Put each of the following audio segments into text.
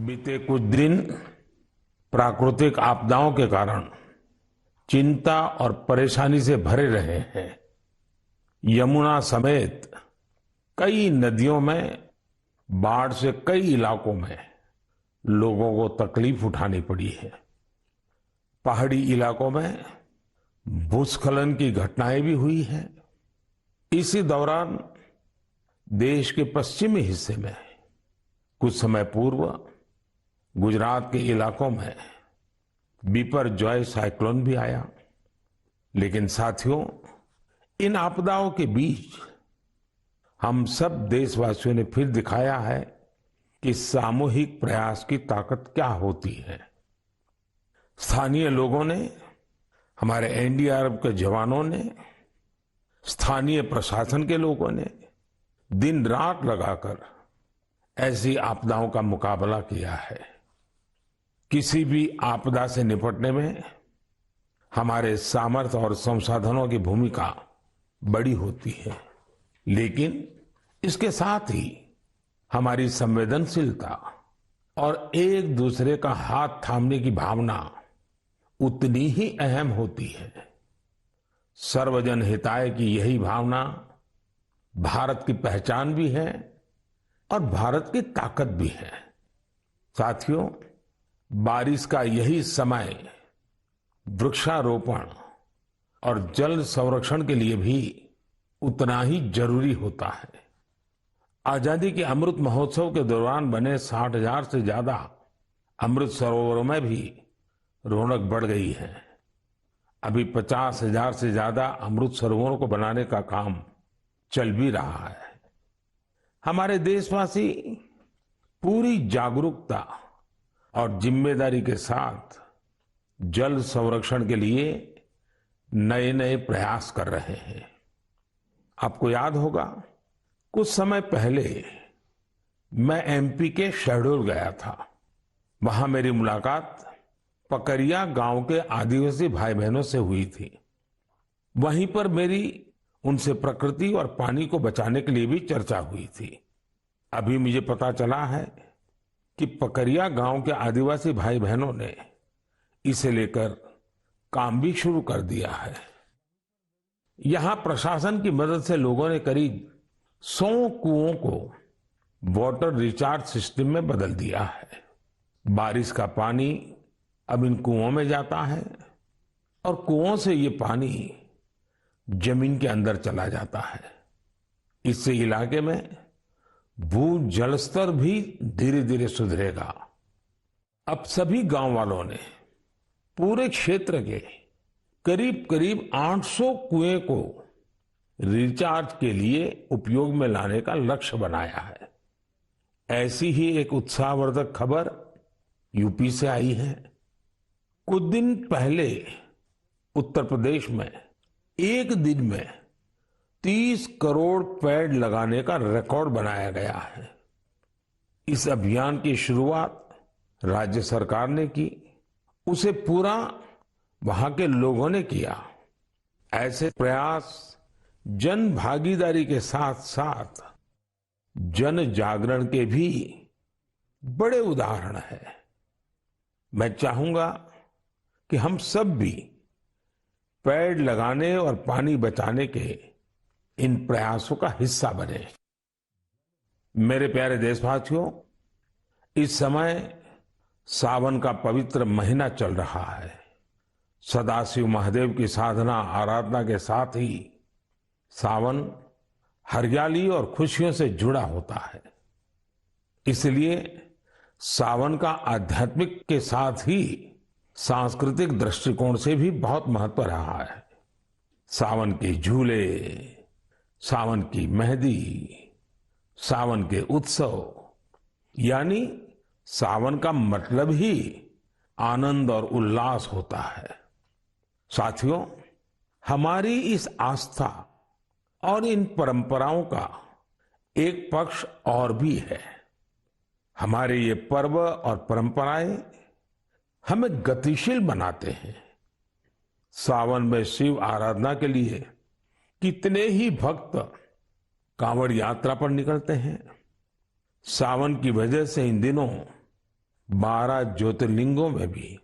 बीते कुछ दिन प्राकृतिक आपदाओं के कारण चिंता और परेशानी से भरे रहे हैं। यमुना समेत कई नदियों में बाढ़ से कई इलाकों में लोगों को तकलीफ उठानी पड़ी है। पहाड़ी इलाकों में भूस्खलन की घटनाएं भी हुई हैं। इसी दौरान देश के पश्चिमी हिस्से में कुछ समय पूर्व गुजरात के इलाकों में बिपरजॉय साइक्लोन भी आया। लेकिन साथियों, इन आपदाओं के बीच हम सब देशवासियों ने फिर दिखाया है कि सामूहिक प्रयास की ताकत क्या होती है। स्थानीय लोगों ने, हमारे एनडीआरएफ के जवानों ने, स्थानीय प्रशासन के लोगों ने दिन रात लगाकर ऐसी आपदाओं का मुकाबला किया है। किसी भी आपदा से निपटने में हमारे सामर्थ्य और संसाधनों की भूमिका बड़ी होती है, लेकिन इसके साथ ही हमारी संवेदनशीलता और एक दूसरे का हाथ थामने की भावना उतनी ही अहम होती है। सर्वजन हिताय की यही भावना भारत की पहचान भी है और भारत की ताकत भी है। साथियों, बारिश का यही समय वृक्षारोपण और जल संरक्षण के लिए भी उतना ही जरूरी होता है। आजादी के अमृत महोत्सव के दौरान बने 60,000 से ज्यादा अमृत सरोवरों में भी रौनक बढ़ गई है। अभी 50,000 से ज्यादा अमृत सरोवरों को बनाने का काम चल भी रहा है। हमारे देशवासी पूरी जागरूकता और जिम्मेदारी के साथ जल संरक्षण के लिए नए नए प्रयास कर रहे हैं। आपको याद होगा, कुछ समय पहले मैं एमपी के शहडोल गया था। वहां मेरी मुलाकात पकरिया गांव के आदिवासी भाई बहनों से हुई थी। वहीं पर मेरी उनसे प्रकृति और पानी को बचाने के लिए भी चर्चा हुई थी। अभी मुझे पता चला है कि पकरिया गांव के आदिवासी भाई बहनों ने इसे लेकर काम भी शुरू कर दिया है। यहां प्रशासन की मदद से लोगों ने करीब 100 कुओं को वाटर रिचार्ज सिस्टम में बदल दिया है। बारिश का पानी अब इन कुओं में जाता है और कुओं से ये पानी जमीन के अंदर चला जाता है। इससे इलाके में भू जल स्तर भी धीरे धीरे सुधरेगा। अब सभी गांव वालों ने पूरे क्षेत्र के करीब करीब 800 कुएं को रिचार्ज के लिए उपयोग में लाने का लक्ष्य बनाया है। ऐसी ही एक उत्साहवर्धक खबर यूपी से आई है। कुछ दिन पहले उत्तर प्रदेश में एक दिन में 30 करोड़ पेड़ लगाने का रिकॉर्ड बनाया गया है। इस अभियान की शुरुआत राज्य सरकार ने की, उसे पूरा वहां के लोगों ने किया। ऐसे प्रयास जन भागीदारी के साथ साथ जन जागरण के भी बड़े उदाहरण हैं। मैं चाहूंगा कि हम सब भी पेड़ लगाने और पानी बचाने के इन प्रयासों का हिस्सा बने। मेरे प्यारे देशवासियों, इस समय सावन का पवित्र महीना चल रहा है। सदाशिव महादेव की साधना आराधना के साथ ही सावन हरियाली और खुशियों से जुड़ा होता है। इसलिए सावन का आध्यात्मिक के साथ ही सांस्कृतिक दृष्टिकोण से भी बहुत महत्व रहा है। सावन के झूले, सावन की मेहंदी, सावन के उत्सव, यानी सावन का मतलब ही आनंद और उल्लास होता है। साथियों, हमारी इस आस्था और इन परंपराओं का एक पक्ष और भी है। हमारे ये पर्व और परंपराएं हमें गतिशील बनाते हैं। सावन में शिव आराधना के लिए कितने ही भक्त कांवड़ यात्रा पर निकलते हैं। सावन की वजह से इन दिनों 12 ज्योतिर्लिंगों में भी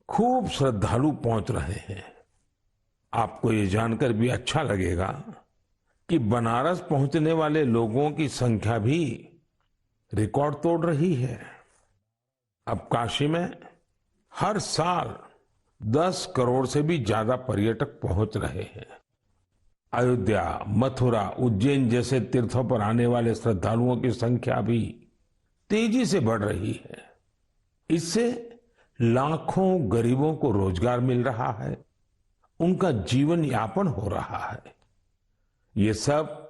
खूब श्रद्धालु पहुंच रहे हैं। आपको ये जानकर भी अच्छा लगेगा कि बनारस पहुंचने वाले लोगों की संख्या भी रिकॉर्ड तोड़ रही है। अब काशी में हर साल 10 करोड़ से भी ज्यादा पर्यटक पहुंच रहे हैं। अयोध्या, मथुरा, उज्जैन जैसे तीर्थों पर आने वाले श्रद्धालुओं की संख्या भी तेजी से बढ़ रही है। इससे लाखों गरीबों को रोजगार मिल रहा है, उनका जीवन यापन हो रहा है। ये सब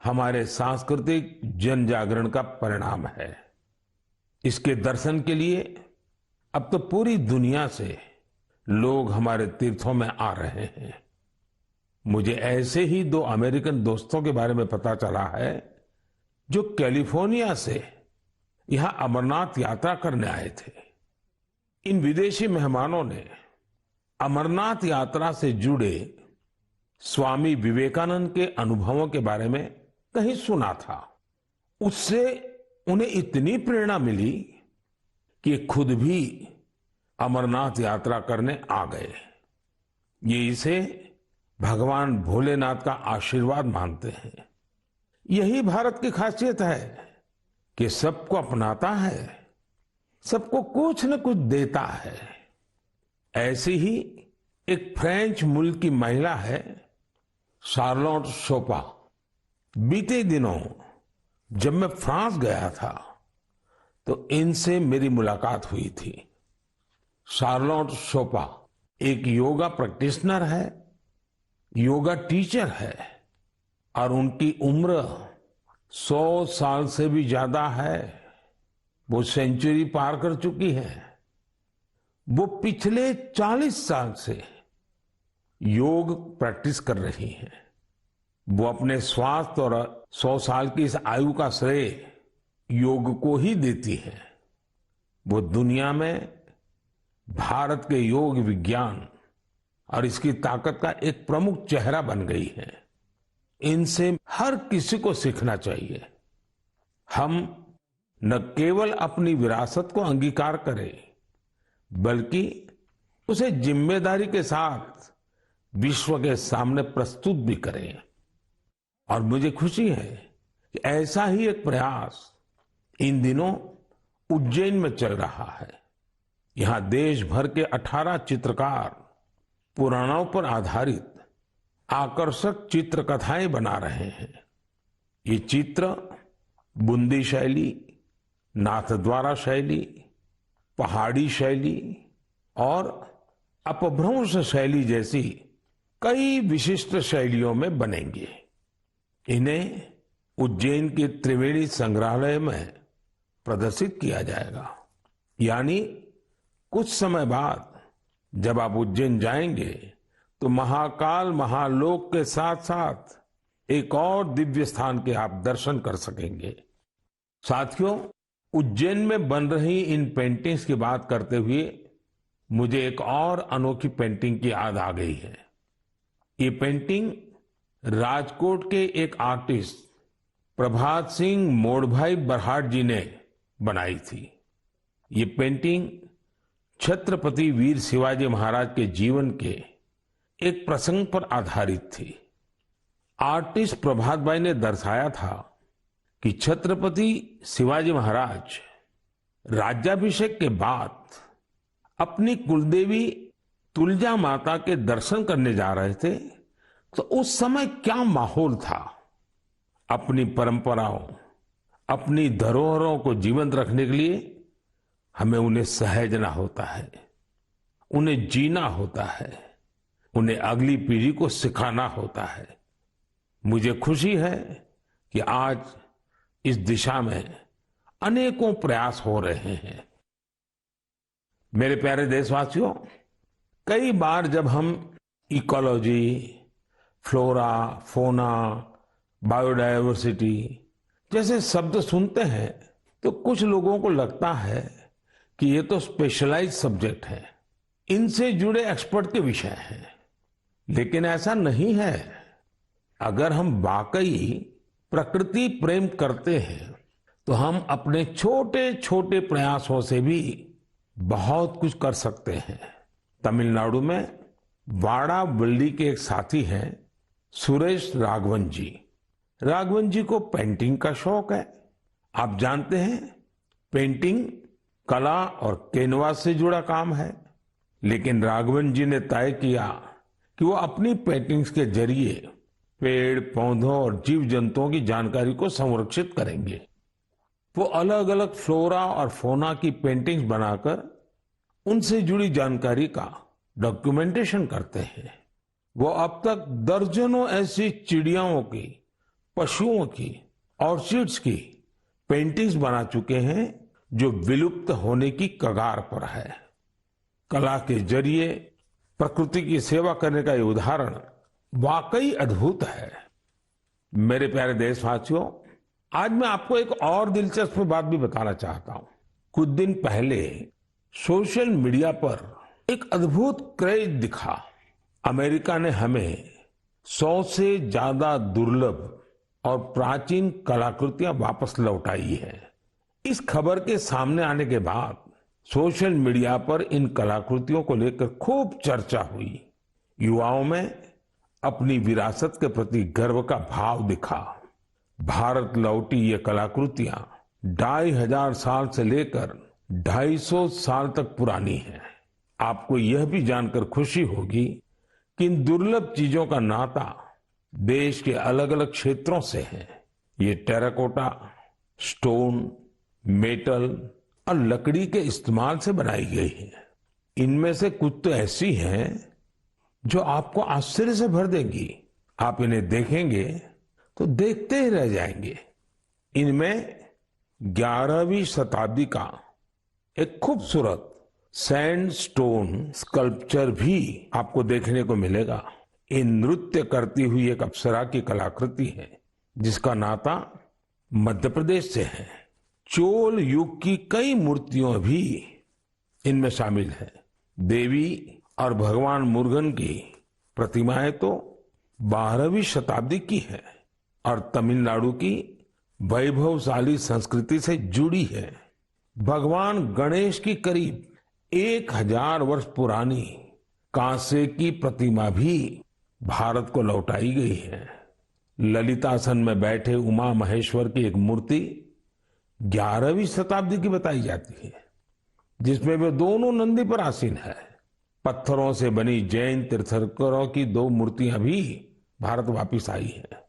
हमारे सांस्कृतिक जन जागरण का परिणाम है। इसके दर्शन के लिए अब तो पूरी दुनिया से लोग हमारे तीर्थों में आ रहे हैं। मुझे ऐसे ही 2 अमेरिकन दोस्तों के बारे में पता चला है जो कैलिफोर्निया से यहां अमरनाथ यात्रा करने आए थे। इन विदेशी मेहमानों ने अमरनाथ यात्रा से जुड़े स्वामी विवेकानंद के अनुभवों के बारे में कहीं सुना था। उससे उन्हें इतनी प्रेरणा मिली कि खुद भी अमरनाथ यात्रा करने आ गए। ये इसे भगवान भोलेनाथ का आशीर्वाद मानते हैं। यही भारत की खासियत है कि सबको अपनाता है, सबको कुछ न कुछ देता है। ऐसी ही एक फ्रेंच मुल्क की महिला है शार्लोट शोपा। बीते दिनों जब मैं फ्रांस गया था तो इनसे मेरी मुलाकात हुई थी। शार्लोट शोपा एक योगा प्रैक्टिशनर है, योगा टीचर है और उनकी उम्र 100 साल से भी ज्यादा है। वो सेंचुरी पार कर चुकी है। वो पिछले 40 साल से योग प्रैक्टिस कर रही हैं। वो अपने स्वास्थ्य और 100 साल की इस आयु का श्रेय योग को ही देती है। वो दुनिया में भारत के योग विज्ञान और इसकी ताकत का एक प्रमुख चेहरा बन गई है। इनसे हर किसी को सीखना चाहिए। हम न केवल अपनी विरासत को अंगीकार करें, बल्कि उसे जिम्मेदारी के साथ विश्व के सामने प्रस्तुत भी करें। और मुझे खुशी है कि ऐसा ही एक प्रयास इन दिनों उज्जैन में चल रहा है। यहां देश भर के 18 चित्रकार पुराणों पर आधारित आकर्षक चित्रकथाएं बना रहे हैं। ये चित्र बूंदी शैली, नाथद्वारा शैली, पहाड़ी शैली और अपभ्रंश शैली जैसी कई विशिष्ट शैलियों में बनेंगे। इन्हें उज्जैन के त्रिवेणी संग्रहालय में प्रदर्शित किया जाएगा। यानी कुछ समय बाद जब आप उज्जैन जाएंगे तो महाकाल महालोक के साथ साथ एक और दिव्य स्थान के आप दर्शन कर सकेंगे। साथियों, उज्जैन में बन रही इन पेंटिंग्स की बात करते हुए मुझे एक और अनोखी पेंटिंग की याद आ गई है। ये पेंटिंग राजकोट के एक आर्टिस्ट प्रभात सिंह मोडभाई बरहाट जी ने बनाई थी। ये पेंटिंग छत्रपति वीर शिवाजी महाराज के जीवन के एक प्रसंग पर आधारित थी। आर्टिस्ट प्रभात भाई ने दर्शाया था कि छत्रपति शिवाजी महाराज राज्याभिषेक के बाद अपनी कुलदेवी तुलजा माता के दर्शन करने जा रहे थे तो उस समय क्या माहौल था। अपनी परंपराओं, अपनी धरोहरों को जीवंत रखने के लिए हमें उन्हें सहेजना होता है, उन्हें जीना होता है, उन्हें अगली पीढ़ी को सिखाना होता है। मुझे खुशी है कि आज इस दिशा में अनेकों प्रयास हो रहे हैं। मेरे प्यारे देशवासियों, कई बार जब हम इकोलॉजी, फ्लोरा, फोना, बायोडायवर्सिटी जैसे शब्द सुनते हैं तो कुछ लोगों को लगता है कि ये तो स्पेशलाइज्ड सब्जेक्ट है, इनसे जुड़े एक्सपर्ट के विषय हैं। लेकिन ऐसा नहीं है। अगर हम वाकई प्रकृति प्रेम करते हैं तो हम अपने छोटे छोटे प्रयासों से भी बहुत कुछ कर सकते हैं। तमिलनाडु में वाड़ावल्ली के एक साथी हैं सुरेश राघवन जी। राघवन जी को पेंटिंग का शौक है। आप जानते हैं, पेंटिंग कला और कैनवास से जुड़ा काम है, लेकिन राघवन जी ने तय किया कि वो अपनी पेंटिंग्स के जरिए पेड़ पौधों और जीव जंतुओं की जानकारी को संरक्षित करेंगे। वो अलग अलग फ्लोरा और फौना की पेंटिंग्स बनाकर उनसे जुड़ी जानकारी का डॉक्यूमेंटेशन करते हैं। वो अब तक दर्जनों ऐसी चिड़ियाओं की, पशुओं की, ऑर्चिड्स की पेंटिंग्स बना चुके हैं जो विलुप्त होने की कगार पर है। कला के जरिए प्रकृति की सेवा करने का ये उदाहरण वाकई अद्भुत है। मेरे प्यारे देशवासियों, आज मैं आपको एक और दिलचस्प बात भी बताना चाहता हूं। कुछ दिन पहले सोशल मीडिया पर एक अद्भुत क्रेज दिखा। अमेरिका ने हमें 100 से ज्यादा दुर्लभ और प्राचीन कलाकृतियां वापस लौटाई है। इस खबर के सामने आने के बाद सोशल मीडिया पर इन कलाकृतियों को लेकर खूब चर्चा हुई। युवाओं में अपनी विरासत के प्रति गर्व का भाव दिखा। भारत लौटी ये कलाकृतियां 2500 साल से लेकर 250 साल तक पुरानी हैं। आपको यह भी जानकर खुशी होगी कि इन दुर्लभ चीजों का नाता देश के अलग अलग क्षेत्रों से है। ये टेराकोटा, स्टोन, मेटल और लकड़ी के इस्तेमाल से बनाई गई है। इनमें से कुछ तो ऐसी हैं जो आपको आश्चर्य से भर देंगी। आप इन्हें देखेंगे तो देखते ही रह जाएंगे। इनमें 11वीं शताब्दी का एक खूबसूरत सैंडस्टोन स्कल्पचर भी आपको देखने को मिलेगा। ये नृत्य करती हुई एक अप्सरा की कलाकृति है जिसका नाता मध्य प्रदेश से है। चोल युग की कई मूर्तियां भी इनमें शामिल है। देवी और भगवान मुरुगन की प्रतिमाएं तो 12वीं शताब्दी की है और तमिलनाडु की वैभवशाली संस्कृति से जुड़ी है। भगवान गणेश की करीब 1000 वर्ष पुरानी कांसे की प्रतिमा भी भारत को लौटाई गई है। ललितासन में बैठे उमा महेश्वर की एक मूर्ति 11वीं शताब्दी की बताई जाती है, जिसमें वे दोनों नंदी पर आसीन है। पत्थरों से बनी जैन तीर्थंकरों की 2 मूर्तियां भी भारत वापिस आई है।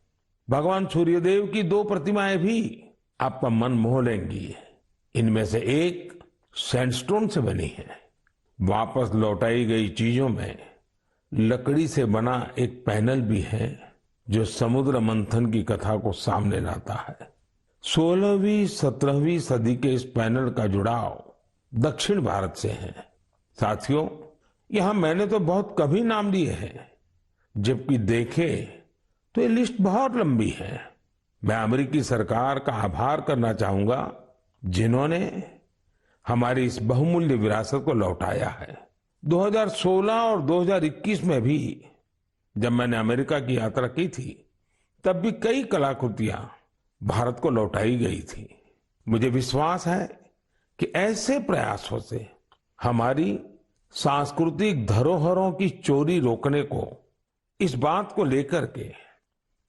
भगवान सूर्यदेव की 2 प्रतिमाएं भी आपका मन मोह लेंगी। इनमें से एक सैंडस्टोन से बनी है। वापस लौटाई गई चीजों में लकड़ी से बना एक पैनल भी है जो समुद्र मंथन की कथा को सामने लाता है। 16वीं 17वीं सदी के इस पैनल का जुड़ाव दक्षिण भारत से है। साथियों, यहां मैंने तो बहुत कभी नाम लिए हैं, जबकि देखे तो ये लिस्ट बहुत लंबी है। मैं अमेरिकी सरकार का आभार करना चाहूंगा जिन्होंने हमारी इस बहुमूल्य विरासत को लौटाया है। 2016 और 2021 में भी जब मैंने अमेरिका की यात्रा की थी, तब भी कई कलाकृतियां भारत को लौटाई गई थी। मुझे विश्वास है कि ऐसे प्रयासों से हमारी सांस्कृतिक धरोहरों की चोरी रोकने को, इस बात को लेकर के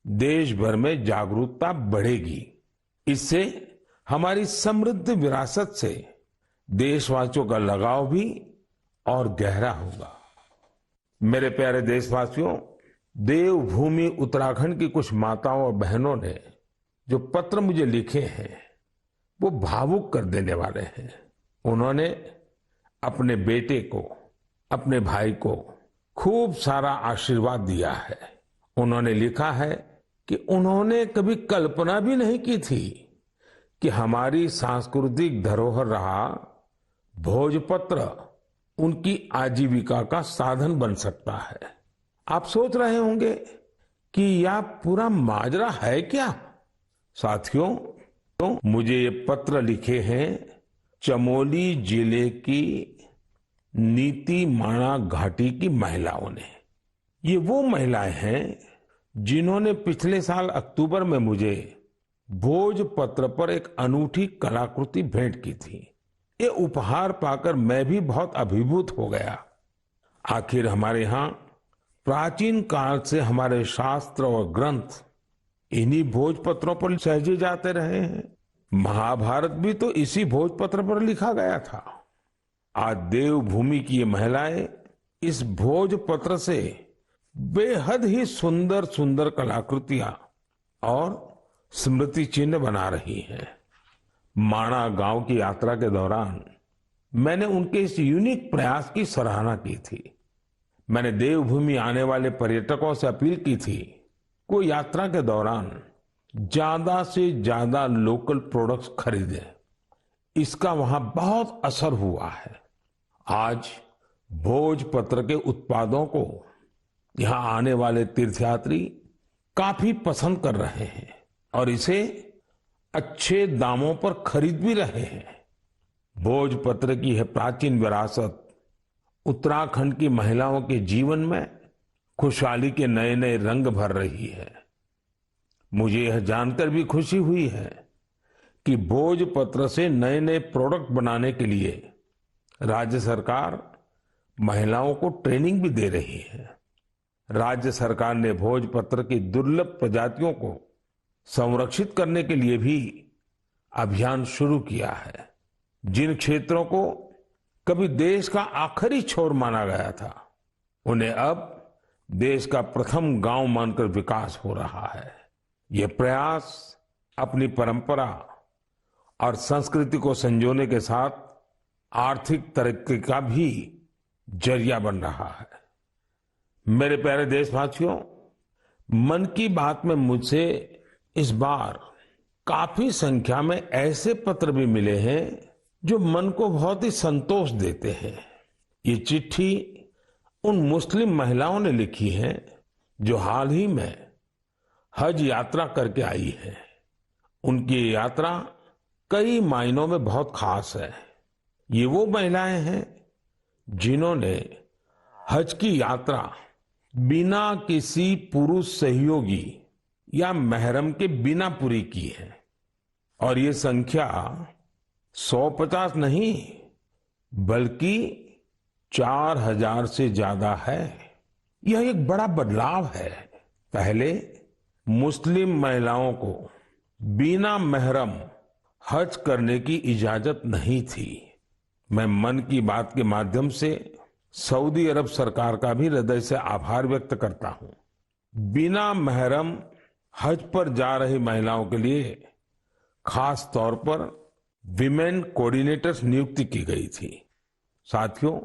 देश भर में जागरूकता बढ़ेगी। इससे हमारी समृद्ध विरासत से देशवासियों का लगाव भी और गहरा होगा। मेरे प्यारे देशवासियों, देवभूमि उत्तराखंड की कुछ माताओं और बहनों ने जो पत्र मुझे लिखे हैं वो भावुक कर देने वाले हैं। उन्होंने अपने बेटे को, अपने भाई को खूब सारा आशीर्वाद दिया है। उन्होंने लिखा है कि उन्होंने कभी कल्पना भी नहीं की थी कि हमारी सांस्कृतिक धरोहर रहा भोजपत्र उनकी आजीविका का साधन बन सकता है। आप सोच रहे होंगे कि यह पूरा माजरा है क्या? साथियों, तो मुझे ये पत्र लिखे हैं चमोली जिले की नीति माणा घाटी की महिलाओं ने। ये वो महिलाएं हैं जिन्होंने पिछले साल अक्टूबर में मुझे भोजपत्र पर एक अनूठी कलाकृति भेंट की थी। ये उपहार पाकर मैं भी बहुत अभिभूत हो गया। आखिर हमारे यहाँ प्राचीन काल से हमारे शास्त्र और ग्रंथ इन्हीं भोजपत्रों पर सहेजे जाते रहे हैं। महाभारत भी तो इसी भोजपत्र पर लिखा गया था। आज देवभूमि की ये महिलाएं इस भोजपत्र से बेहद ही सुंदर सुंदर कलाकृतियां और स्मृति चिन्ह बना रही हैं। माणा गांव की यात्रा के दौरान मैंने उनके इस यूनिक प्रयास की सराहना की थी। मैंने देवभूमि आने वाले पर्यटकों से अपील की थी को यात्रा के दौरान ज्यादा से ज्यादा लोकल प्रोडक्ट्स खरीदें। इसका वहां बहुत असर हुआ है। आज भोजपत्र के उत्पादों को यहां आने वाले तीर्थयात्री काफी पसंद कर रहे हैं और इसे अच्छे दामों पर खरीद भी रहे हैं। भोजपत्र की यह प्राचीन विरासत उत्तराखंड की महिलाओं के जीवन में खुशहाली के नए नए रंग भर रही है। मुझे यह जानकर भी खुशी हुई है कि भोजपत्र से नए नए प्रोडक्ट बनाने के लिए राज्य सरकार महिलाओं को ट्रेनिंग भी दे रही है। राज्य सरकार ने भोजपत्र की दुर्लभ प्रजातियों को संरक्षित करने के लिए भी अभियान शुरू किया है। जिन क्षेत्रों को कभी देश का आखिरी छोर माना गया था, उन्हें अब देश का प्रथम गांव मानकर विकास हो रहा है। ये प्रयास अपनी परंपरा और संस्कृति को संजोने के साथ आर्थिक तरक्की का भी जरिया बन रहा है। मेरे प्यारे देशवासियों, मन की बात में मुझसे इस बार काफी संख्या में ऐसे पत्र भी मिले हैं जो मन को बहुत ही संतोष देते हैं। ये चिट्ठी उन मुस्लिम महिलाओं ने लिखी है जो हाल ही में हज यात्रा करके आई है। उनकी ये यात्रा कई मायनों में बहुत खास है। ये वो महिलाएं हैं जिन्होंने हज की यात्रा बिना किसी पुरुष सहयोगी या महरम के बिना पूरी की है और ये संख्या 150 नहीं बल्कि 4000 से ज्यादा है। यह एक बड़ा बदलाव है। पहले मुस्लिम महिलाओं को बिना महरम हज करने की इजाजत नहीं थी। मैं मन की बात के माध्यम से सऊदी अरब सरकार का भी हृदय से आभार व्यक्त करता हूं। बिना महरम हज पर जा रही महिलाओं के लिए खास तौर पर विमेन कोऑर्डिनेटर्स नियुक्ति की गई थी। साथियों,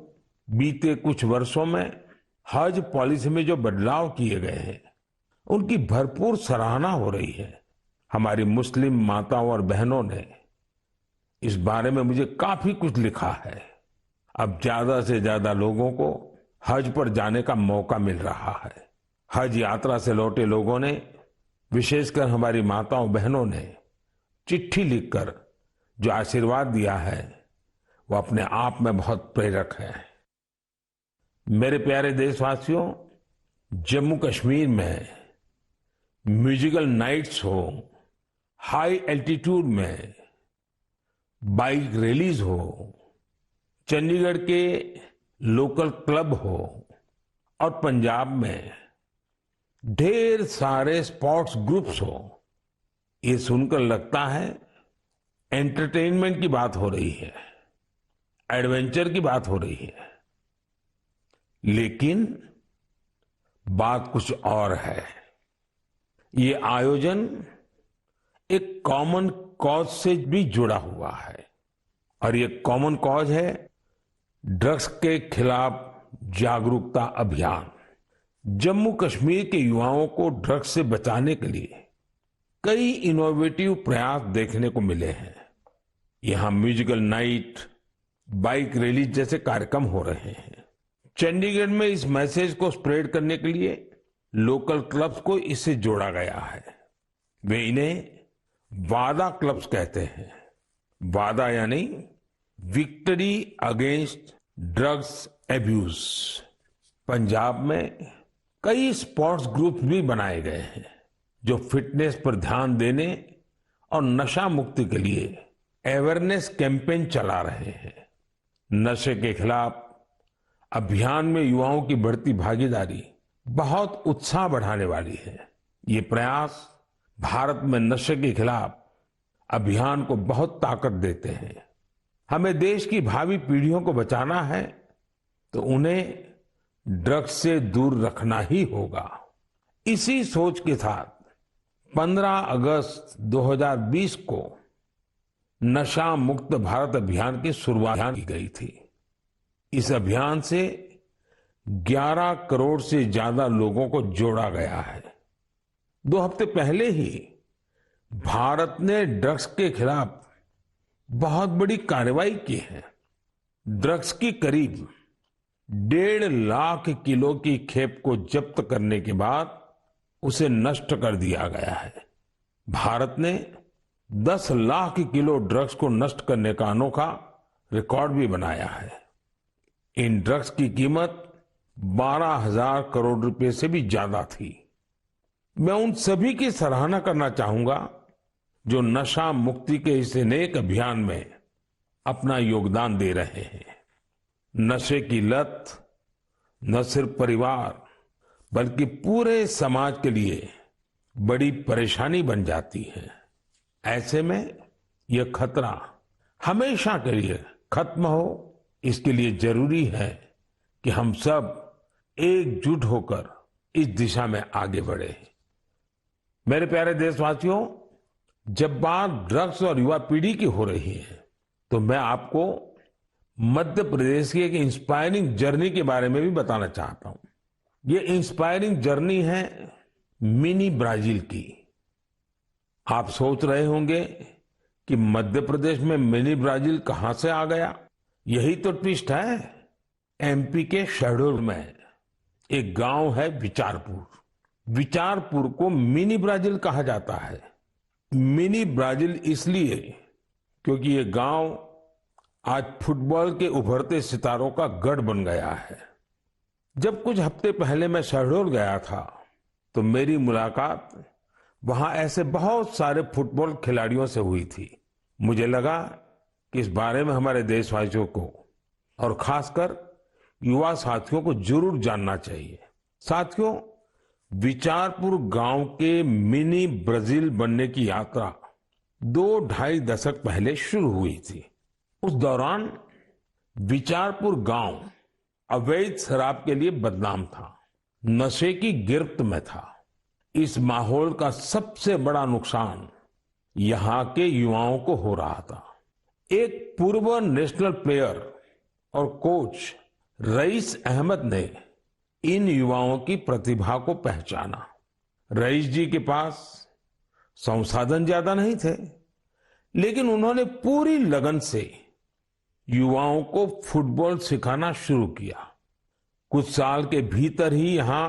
बीते कुछ वर्षों में हज पॉलिसी में जो बदलाव किए गए हैं उनकी भरपूर सराहना हो रही है। हमारी मुस्लिम माताओं और बहनों ने इस बारे में मुझे काफी कुछ लिखा है। अब ज्यादा से ज्यादा लोगों को हज पर जाने का मौका मिल रहा है। हज यात्रा से लौटे लोगों ने, विशेषकर हमारी माताओं बहनों ने चिट्ठी लिखकर जो आशीर्वाद दिया है वो अपने आप में बहुत प्रेरक है। मेरे प्यारे देशवासियों, जम्मू कश्मीर में म्यूजिकल नाइट्स हो, हाई एल्टीट्यूड में बाइक रैलीज हो, चंडीगढ़ के लोकल क्लब हो और पंजाब में ढेर सारे स्पोर्ट्स ग्रुप्स हो, ये सुनकर लगता है एंटरटेनमेंट की बात हो रही है, एडवेंचर की बात हो रही है। लेकिन बात कुछ और है। ये आयोजन एक कॉमन कॉज से भी जुड़ा हुआ है और ये कॉमन कॉज है ड्रग्स के खिलाफ जागरूकता अभियान। जम्मू कश्मीर के युवाओं को ड्रग्स से बचाने के लिए कई इनोवेटिव प्रयास देखने को मिले हैं। यहां म्यूजिकल नाइट, बाइक रैली जैसे कार्यक्रम हो रहे हैं। चंडीगढ़ में इस मैसेज को स्प्रेड करने के लिए लोकल क्लब्स को इससे जोड़ा गया है। वे इन्हें वादा क्लब्स कहते हैं। वादा यानी victory against drugs abuse. Punjab में कई स्पोर्ट्स ग्रुप्स भी बनाए गए हैं जो फिटनेस पर ध्यान देने और नशा मुक्ति के लिए अवेयरनेस कैंपेन चला रहे हैं। नशे के खिलाफ अभियान में युवाओं की बढ़ती भागीदारी बहुत उत्साह बढ़ाने वाली है। ये प्रयास भारत में नशे के खिलाफ अभियान को बहुत ताकत देते हैं। हमें देश की भावी पीढ़ियों को बचाना है तो उन्हें ड्रग्स से दूर रखना ही होगा। इसी सोच के साथ 15 अगस्त 2020 को नशा मुक्त भारत अभियान की शुरुआत की गई थी। इस अभियान से 11 करोड़ से ज्यादा लोगों को जोड़ा गया है। 2 हफ्ते पहले ही भारत ने ड्रग्स के खिलाफ बहुत बड़ी कार्रवाई की है। ड्रग्स की करीब 1.5 लाख किलो की खेप को जब्त करने के बाद उसे नष्ट कर दिया गया है। भारत ने 10 लाख किलो ड्रग्स को नष्ट करने का अनोखा रिकॉर्ड भी बनाया है। इन ड्रग्स की कीमत 12,000 करोड़ रुपए से भी ज्यादा थी। मैं उन सभी की सराहना करना चाहूंगा जो नशा मुक्ति के इस नेक अभियान में अपना योगदान दे रहे हैं। नशे की लत न सिर्फ परिवार बल्कि पूरे समाज के लिए बड़ी परेशानी बन जाती है। ऐसे में यह खतरा हमेशा के लिए खत्म हो, इसके लिए जरूरी है कि हम सब एकजुट होकर इस दिशा में आगे बढ़े। मेरे प्यारे देशवासियों, जब बात ड्रग्स और युवा पीढ़ी की हो रही है तो मैं आपको मध्य प्रदेश की एक इंस्पायरिंग जर्नी के बारे में भी बताना चाहता हूं। ये इंस्पायरिंग जर्नी है मिनी ब्राजील की। आप सोच रहे होंगे कि मध्य प्रदेश में मिनी ब्राजील कहां से आ गया। यही तो ट्विस्ट है। एमपी के शहडोल में एक गांव है विचारपुर। विचारपुर को मिनी ब्राजील कहा जाता है। मिनी ब्राजील इसलिए क्योंकि ये गांव आज फुटबॉल के उभरते सितारों का गढ़ बन गया है। जब कुछ हफ्ते पहले मैं शहडोल गया था तो मेरी मुलाकात वहां ऐसे बहुत सारे फुटबॉल खिलाड़ियों से हुई थी। मुझे लगा कि इस बारे में हमारे देशवासियों को और खासकर युवा साथियों को जरूर जानना चाहिए। साथियों, विचारपुर गांव के मिनी ब्राजील बनने की यात्रा 2-2.5 दशक पहले शुरू हुई थी। उस दौरान विचारपुर गांव अवैध शराब के लिए बदनाम था, नशे की गिरफ्त में था। इस माहौल का सबसे बड़ा नुकसान यहां के युवाओं को हो रहा था। एक पूर्व नेशनल प्लेयर और कोच रईस अहमद ने इन युवाओं की प्रतिभा को पहचाना। रईस जी के पास संसाधन ज्यादा नहीं थे, लेकिन उन्होंने पूरी लगन से युवाओं को फुटबॉल सिखाना शुरू किया। कुछ साल के भीतर ही यहां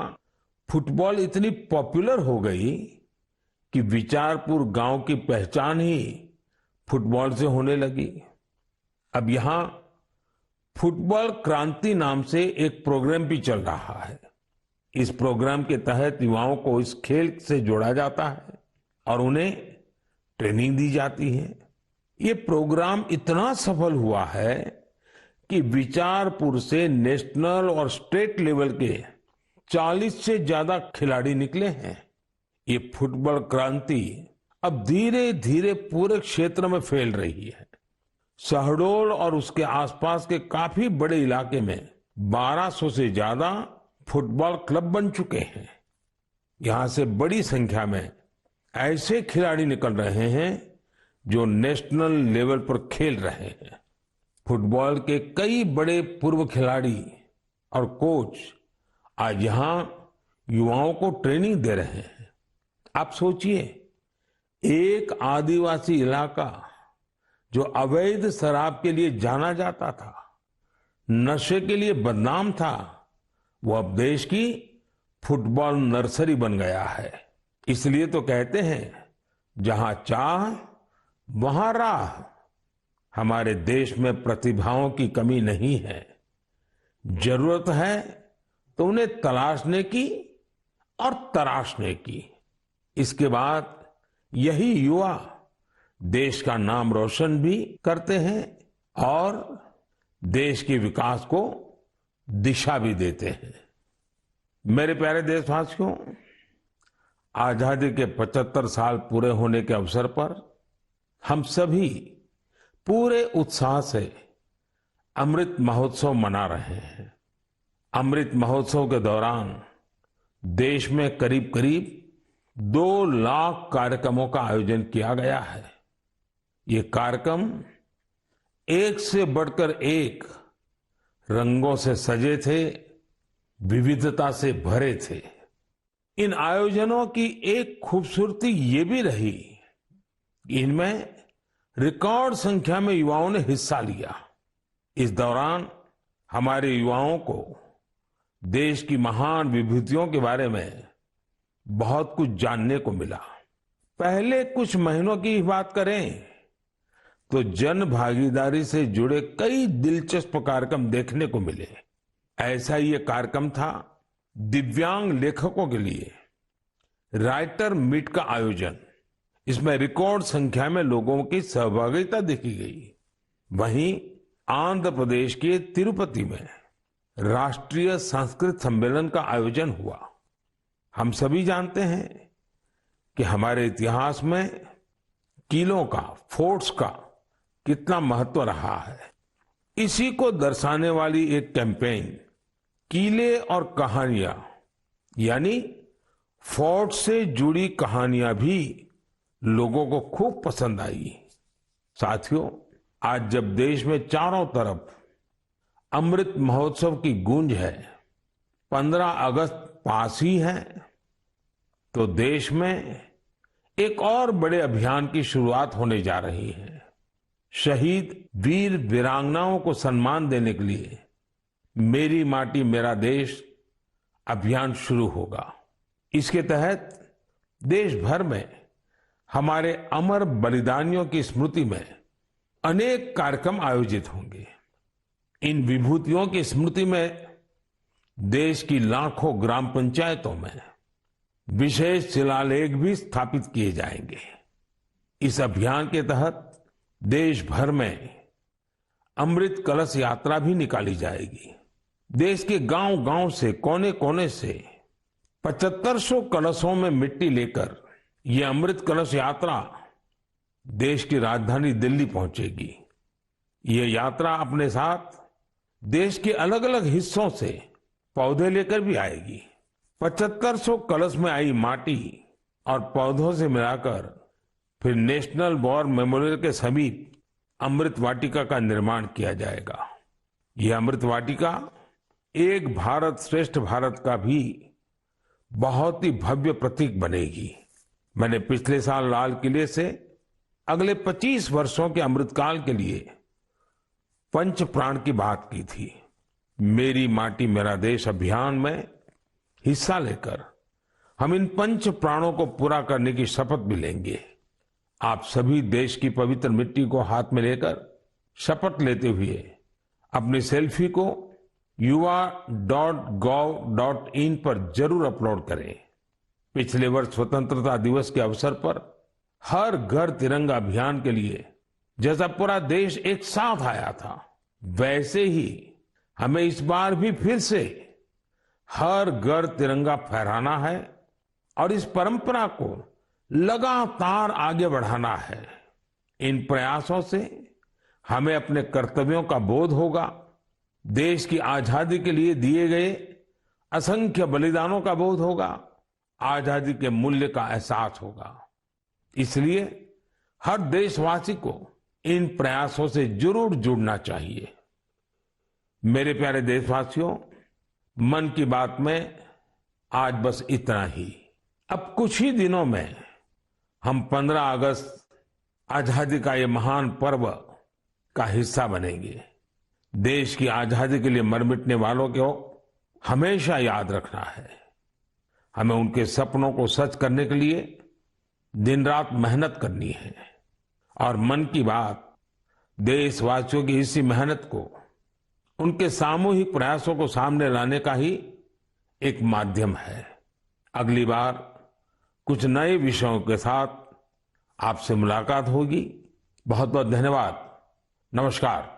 फुटबॉल इतनी पॉपुलर हो गई कि विचारपुर गांव की पहचान ही फुटबॉल से होने लगी। अब यहां फुटबॉल क्रांति नाम से एक प्रोग्राम भी चल रहा है। इस प्रोग्राम के तहत युवाओं को इस खेल से जोड़ा जाता है और उन्हें ट्रेनिंग दी जाती है। ये प्रोग्राम इतना सफल हुआ है कि विचारपुर से नेशनल और स्टेट लेवल के 40 से ज्यादा खिलाड़ी निकले हैं। ये फुटबॉल क्रांति अब धीरे धीरे पूरे क्षेत्र में फैल रही है। शहडोल और उसके आसपास के काफी बड़े इलाके में 1200 से ज्यादा फुटबॉल क्लब बन चुके हैं। यहां से बड़ी संख्या में ऐसे खिलाड़ी निकल रहे हैं जो नेशनल लेवल पर खेल रहे हैं। फुटबॉल के कई बड़े पूर्व खिलाड़ी और कोच आज यहां युवाओं को ट्रेनिंग दे रहे हैं। आप सोचिए, एक आदिवासी इलाका जो अवैध शराब के लिए जाना जाता था, नशे के लिए बदनाम था, वो अब देश की फुटबॉल नर्सरी बन गया है। इसलिए तो कहते हैं, जहां चाह वहां राह। हमारे देश में प्रतिभाओं की कमी नहीं है। जरूरत है तो उन्हें तलाशने की और तराशने की। इसके बाद यही युवा देश का नाम रोशन भी करते हैं और देश के विकास को दिशा भी देते हैं। मेरे प्यारे देशवासियों, आजादी के 75 साल पूरे होने के अवसर पर हम सभी पूरे उत्साह से अमृत महोत्सव मना रहे हैं। अमृत महोत्सव के दौरान देश में करीब करीब 2 लाख कार्यक्रमों का आयोजन किया गया है। ये कार्यक्रम एक से बढ़कर एक रंगों से सजे थे, विविधता से भरे थे। इन आयोजनों की एक खूबसूरती ये भी रही कि इनमें रिकॉर्ड संख्या में युवाओं ने हिस्सा लिया। इस दौरान हमारे युवाओं को देश की महान विभूतियों के बारे में बहुत कुछ जानने को मिला। पहले कुछ महीनों की बात करें तो जन भागीदारी से जुड़े कई दिलचस्प कार्यक्रम देखने को मिले। ऐसा ही एक कार्यक्रम था दिव्यांग लेखकों के लिए राइटर मीट का आयोजन। इसमें रिकॉर्ड संख्या में लोगों की सहभागिता देखी गई। वहीं आंध्र प्रदेश के तिरुपति में राष्ट्रीय संस्कृत सम्मेलन का आयोजन हुआ। हम सभी जानते हैं कि हमारे इतिहास में किलों का, फोर्ट्स का कितना महत्व रहा है। इसी को दर्शाने वाली एक कैंपेन किले और कहानियां यानी फोर्ट से जुड़ी कहानियां भी लोगों को खूब पसंद आई। साथियों, आज जब देश में चारों तरफ अमृत महोत्सव की गूंज है, 15 अगस्त पास ही है, तो देश में एक और बड़े अभियान की शुरुआत होने जा रही है। शहीद वीर वीरांगनाओं को सम्मान देने के लिए मेरी माटी मेरा देश अभियान शुरू होगा। इसके तहत देश भर में हमारे अमर बलिदानियों की स्मृति में अनेक कार्यक्रम आयोजित होंगे। इन विभूतियों की स्मृति में देश की लाखों ग्राम पंचायतों में विशेष शिलालेख भी स्थापित किए जाएंगे। इस अभियान के तहत देश भर में अमृत कलश यात्रा भी निकाली जाएगी। देश के गांव-गांव से, कोने-कोने से 7500 कलशों में मिट्टी लेकर ये अमृत कलश यात्रा देश की राजधानी दिल्ली पहुंचेगी। ये यात्रा अपने साथ देश के अलग अलग हिस्सों से पौधे लेकर भी आएगी। 7500 कलश में आई माटी और पौधों से मिलाकर फिर नेशनल वॉर मेमोरियल के समीप अमृत वाटिका का निर्माण किया जाएगा। यह अमृत वाटिका एक भारत श्रेष्ठ भारत का भी बहुत ही भव्य प्रतीक बनेगी। मैंने पिछले साल लाल किले से अगले 25 वर्षों के अमृतकाल के लिए पंच प्राण की बात की थी। मेरी माटी मेरा देश अभियान में हिस्सा लेकर हम इन पंच प्राणों को पूरा करने की शपथ भी लेंगे। आप सभी देश की पवित्र मिट्टी को हाथ में लेकर शपथ लेते हुए अपनी सेल्फी को yuva.gov.in पर जरूर अपलोड करें। पिछले वर्ष स्वतंत्रता दिवस के अवसर पर हर घर तिरंगा अभियान के लिए जैसा पूरा देश एक साथ आया था, वैसे ही हमें इस बार भी फिर से हर घर तिरंगा फहराना है और इस परंपरा को लगातार आगे बढ़ाना है। इन प्रयासों से हमें अपने कर्तव्यों का बोध होगा, देश की आजादी के लिए दिए गए असंख्य बलिदानों का बोध होगा, आजादी के मूल्य का एहसास होगा। इसलिए हर देशवासी को इन प्रयासों से जरूर जुड़ना चाहिए। मेरे प्यारे देशवासियों, मन की बात में आज बस इतना ही। अब कुछ ही दिनों में हम 15 अगस्त आजादी का ये महान पर्व का हिस्सा बनेंगे। देश की आजादी के लिए मर मिटने वालों को हमेशा याद रखना है। हमें उनके सपनों को सच करने के लिए दिन रात मेहनत करनी है और मन की बात देशवासियों की इसी मेहनत को, उनके सामूहिक प्रयासों को सामने लाने का ही एक माध्यम है। अगली बार कुछ नए विषयों के साथ आपसे मुलाकात होगी। बहुत बहुत धन्यवाद। नमस्कार।